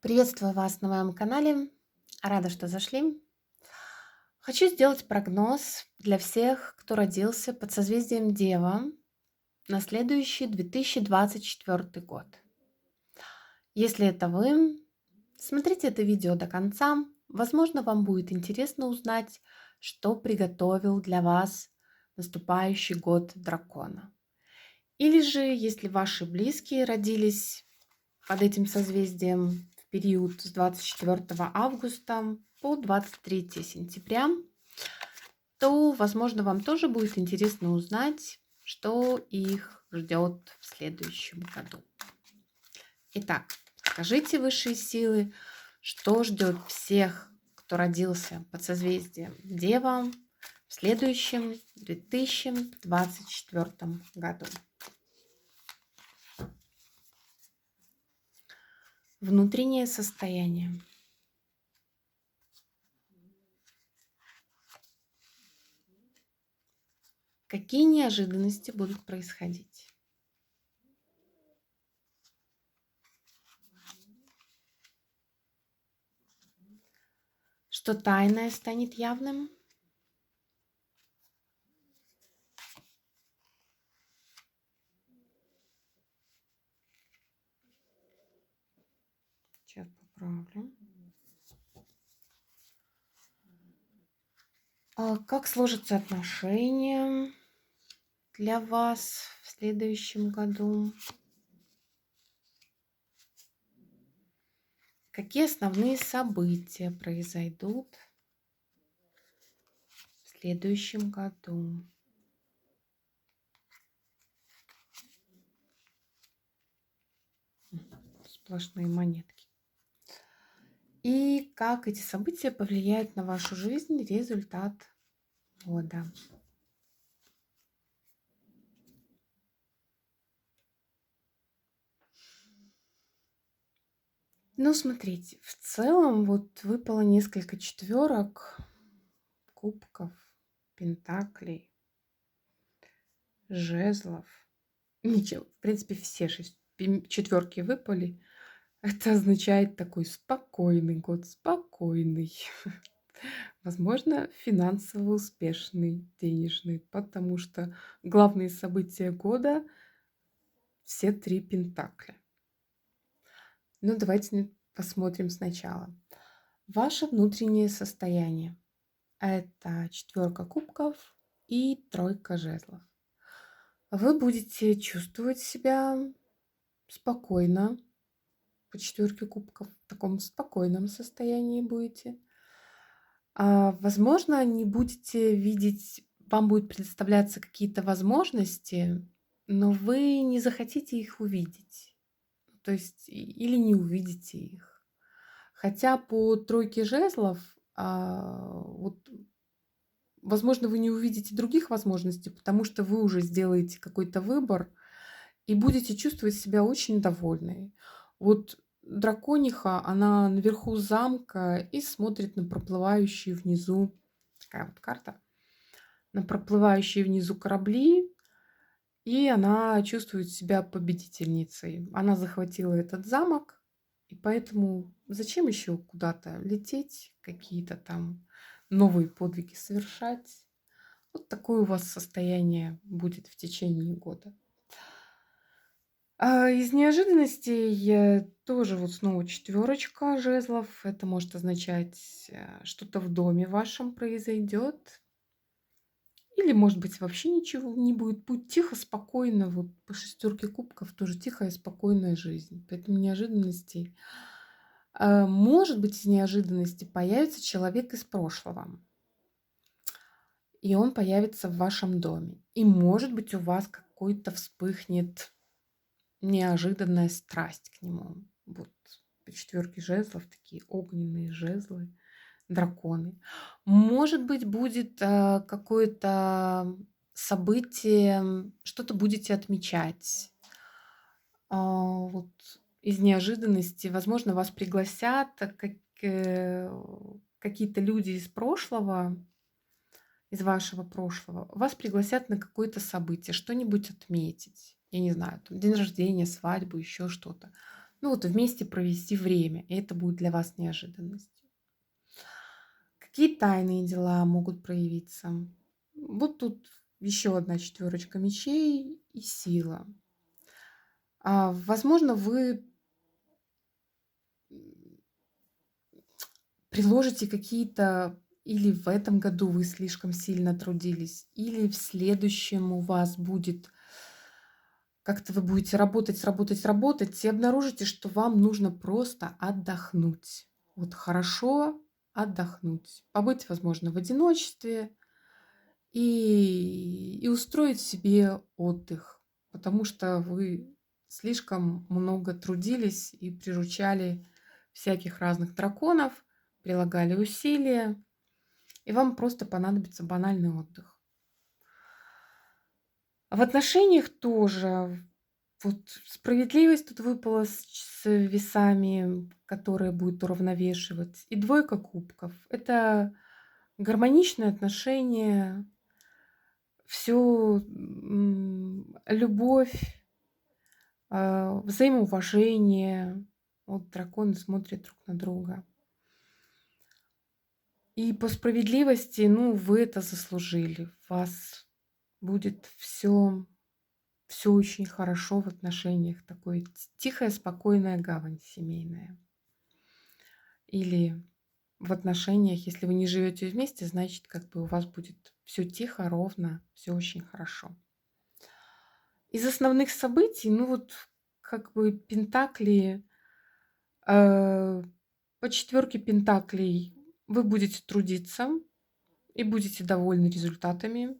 Приветствую вас на моем канале. Рада, что зашли. Хочу сделать прогноз для всех, кто родился под созвездием Дева на следующий 2024 год. Если это вы, смотрите это видео до конца. Возможно, вам будет интересно узнать, что приготовил для вас наступающий год дракона. Или же, если ваши близкие родились под этим созвездием в период с 24 августа по 23 сентября, то, возможно, вам тоже будет интересно узнать, что их ждет в следующем году. Итак, скажите высшие силы, что ждет всех, кто родился под созвездием Дева в следующем 2024 году. Внутреннее состояние. Какие неожиданности будут происходить? Что тайное станет явным? Сейчас поправлю. Как сложатся отношения для вас в следующем году? Какие основные события произойдут в следующем году? Сплошные монетки. И как эти события повлияют на вашу жизнь, результат года? Ну, смотрите, в целом вот выпало несколько четверок, кубков, пентаклей, жезлов. Ничего, в принципе, все четверки выпали. Это означает такой спокойный год, спокойный. Возможно, финансово успешный, денежный, потому что главные события года — все 3 пентакля. Ну, давайте посмотрим сначала. Ваше внутреннее состояние. Это 4 кубков и 3 жезлов. Вы будете чувствовать себя спокойно по 4 кубков, в таком спокойном состоянии будете. Возможно, не будете видеть, вам будут представляться какие-то возможности, но вы не захотите их увидеть. То есть или не увидите их. Хотя по 3 жезлов, вот, возможно, вы не увидите других возможностей, потому что вы уже сделаете какой-то выбор и будете чувствовать себя очень довольной. Вот дракониха, она наверху замка и смотрит на проплывающие внизу, такая вот карта, на проплывающие внизу корабли, и она чувствует себя победительницей. Она захватила этот замок, и поэтому зачем еще куда-то лететь, какие-то там новые подвиги совершать? Вот такое у вас состояние будет в течение года. Из неожиданностей тоже вот снова 4 жезлов. Это может означать, что-то в доме вашем произойдет. Или, может быть, вообще ничего не будет. Будет тихо, спокойно. Вот по 6 кубков тоже тихая, спокойная жизнь. Поэтому неожиданностей. Может быть, из неожиданности появится человек из прошлого. И он появится в вашем доме. И, может быть, у вас какой-то вспыхнет неожиданная страсть к нему. Вот по 4 жезлов такие огненные жезлы, драконы. Может быть, будет какое-то событие, что-то будете отмечать. Вот из неожиданности, возможно, вас пригласят какие-то люди из прошлого, из вашего прошлого, вас пригласят на какое-то событие, что-нибудь отметить. Я не знаю, там день рождения, свадьбу, еще что-то. Ну вот вместе провести время, и это будет для вас неожиданностью. Какие тайные дела могут проявиться? Вот тут еще одна четверочка мечей и сила. Возможно, вы м, приложите какие-то, или в этом году вы слишком сильно трудились, или в следующем у вас будет как-то вы будете работать, работать, работать и обнаружите, что вам нужно просто отдохнуть. Вот хорошо отдохнуть, побыть, возможно, в одиночестве и устроить себе отдых, потому что вы слишком много трудились и приручали всяких разных драконов, прилагали усилия, и вам просто понадобится банальный отдых. В отношениях тоже вот справедливость тут выпала с весами, которая будет уравновешивать, и двойка кубков. Это гармоничные отношения, все любовь, взаимоуважение. Вот драконы смотрят друг на друга. И по справедливости, ну, вы это заслужили. У вас будет все очень хорошо в отношениях. Такой тихая, спокойная гавань семейная. Или в отношениях, если вы не живете вместе, значит, как бы у вас будет все тихо, ровно, все очень хорошо. Из основных событий, ну вот как бы пентакли, э, по четверке пентаклей вы будете трудиться и будете довольны результатами.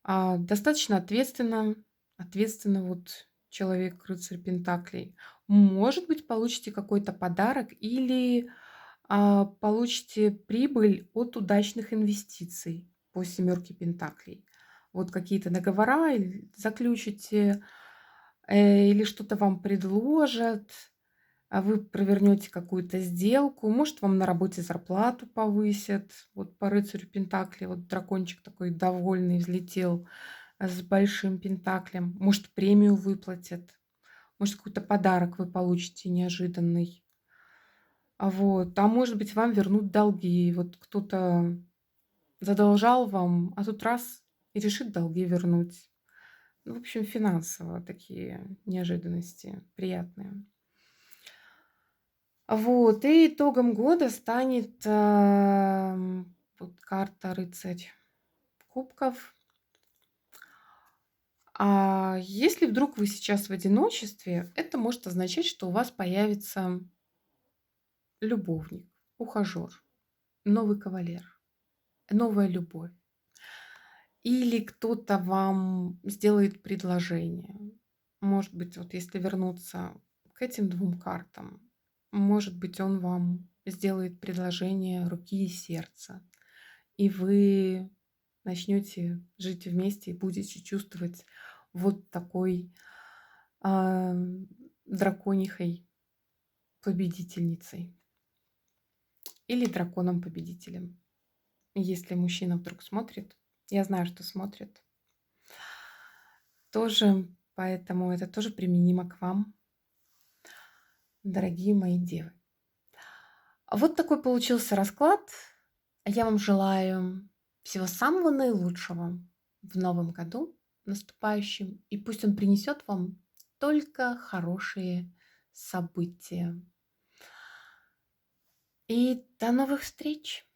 Достаточно ответственно вот человек, рыцарь пентаклей. Может быть, получите какой-то подарок или получите прибыль от удачных инвестиций по семерке пентаклей. Вот какие-то договора заключите, или что-то вам предложат, а вы провернете какую-то сделку, может, вам на работе зарплату повысят. Вот по рыцарю пентаклей, вот дракончик такой довольный взлетел с большим пентаклем. Может, премию выплатят, может, какой-то подарок вы получите неожиданный. А может быть, вам вернут долги. Вот кто-то задолжал вам, а тут раз и решит долги вернуть. Ну, в общем, финансово такие неожиданности приятные. И итогом года станет вот карта рыцарь кубков. Если вдруг вы сейчас в одиночестве, это может означать, что у вас появится любовник, ухажер, новый кавалер, новая любовь. Или кто-то вам сделает предложение. Может быть, вот если вернуться к этим двум картам, может быть, он вам сделает предложение руки и сердца, и вы начнете жить вместе и будете чувствовать вот такой а, драконихой победительницей или драконом-победителем. Если мужчина вдруг смотрит, я знаю, что смотрит, тоже, поэтому это тоже применимо к вам, дорогие мои девы. Вот такой получился расклад. Я вам желаю всего самого наилучшего в новом году наступающем, и пусть он принесет вам только хорошие события. И до новых встреч!